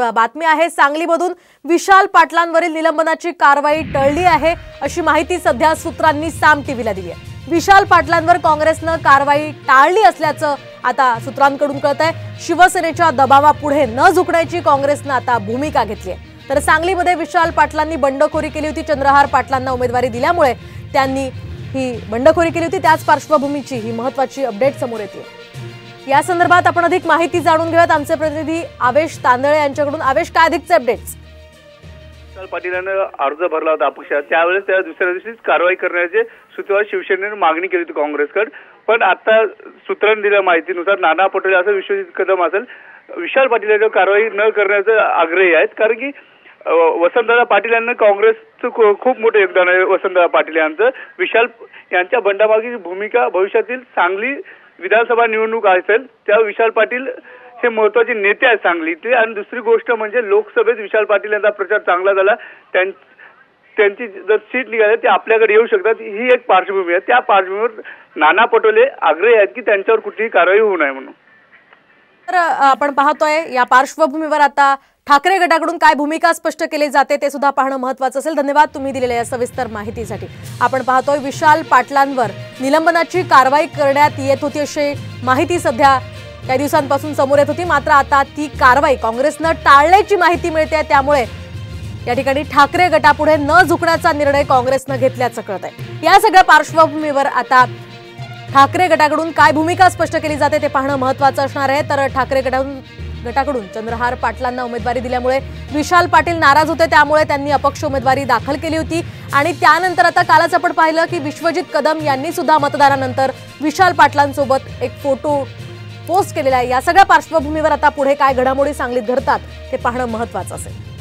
बातमी आहे सांगलीमधून विशाल पाटलांवरील निलंबनाची कारवाई टळली आहे अशी माहिती सध्या सूत्रांनी साम टीव्हीला दिली आहे। विशाल पाटलांवर काँग्रेसने कारवाई टाळली असल्याचं आता सूत्रांकडून कळतंय। शिवसेनेच्या दबावापुढे न झुकण्याची काँग्रेसने आता भूमिका घेतली आहे। तर सांगलीमध्ये विशाल पाटलांनी बंडखोरी केली होती। चंद्रहार पाटलांना उमेदवारी दिल्यामुळे त्यांनी ही बंडखोरी केली होती। त्याच पार्श्वभूमीची ही महत्त्वाची अपडेट समोर येते। या संदर्भात आपण अधिक माहिती जाणून घेऊयात आमचे प्रतिनिधी आवेश तांदळे यांच्याकडून। आवेश, काय अधिकचे अपडेट्स? विशाल पाटीलांनी अर्ज भरला होता अपक्षात, त्यावेळेस त्या दुसऱ्या दिवशीच कारवाई करण्याची सूत्रावर शिवसेनेने मागणी केली होती काँग्रेसकडे। पण आता सूत्रांनी दिलेल्या माहितीनुसार नाना पटोले असं विश्वजित कदम असेल विशाल पाटील यांच्यावर कारवाई न करण्याचे आग्रही आहेत। कारण की वसंतदादा पाटील यांना काँग्रेसचं खूप मोठं योगदान आहे। वसंतदादा पाटील यांचं विशाल यांच्या बंडामागीची भूमिका भविष्यातील सांगली विधानसभा निवडणूक असेल त्या विशाल पाटील हे महत्त्वाचे नेते आहेत सांगलीचे। आणि दुसरी गोष्ट म्हणजे लोकसभेत विशाल पाटील यांचा प्रचार चांगला झाला, त्यांची जर सीट निघाली ते आपल्याकडे येऊ शकतात, ही एक पार्श्वभूमी आहे। त्या पार्श्वभूमीवर नाना पटोले आग्रही आहेत की त्यांच्यावर कुठलीही कारवाई होऊ नये म्हणून। तर आपण पाहतोय या पार्श्वभूमीवर आता ठाकरे गटाकडून काय भूमिका स्पष्ट केली जाते ते सुद्धा पाहणं महत्त्वाचं असेल। धन्यवाद तुम्ही दिलेल्या या सविस्तर माहितीसाठी। आपण पाहतोय विशाल पाटलांवर निलंबनाची कारवाई करण्यात येत होती अशी माहिती सध्या काही दिवसांपासून समोर येत होती। मात्र आता ती कारवाई काँग्रेसने टाळल्याची माहिती मिळते। त्यामुळे या ठिकाणी ठाकरे गटापुढे न झुकण्याचा निर्णय काँग्रेसने घेतल्याचं कळतंय। या सगळ्या पार्श्वभूमीवर आता ठाकरे गटाकडून काय भूमिका स्पष्ट केली जाते ते पाहणं महत्त्वाचं असणार आहे। तर ठाकरे गटाकडून चंद्रहार पाटलांना उमेदवारी दिल्यामुळे विशाल पाटील नाराज होते, त्यामुळे त्यांनी अपक्ष उमेदवारी दाखल केली होती। आणि त्यानंतर आता कालच आपण पाहिलं की विश्वजित कदम यांनी सुद्धा मतदारानंतर विशाल पाटलांसोबत एक फोटो पोस्ट केलेला आहे। या सगळ्या पार्श्वभूमीवर आता पुढे काय घडामोडी सांगलीत घडतात ते पाहणं महत्त्वाचं असेल।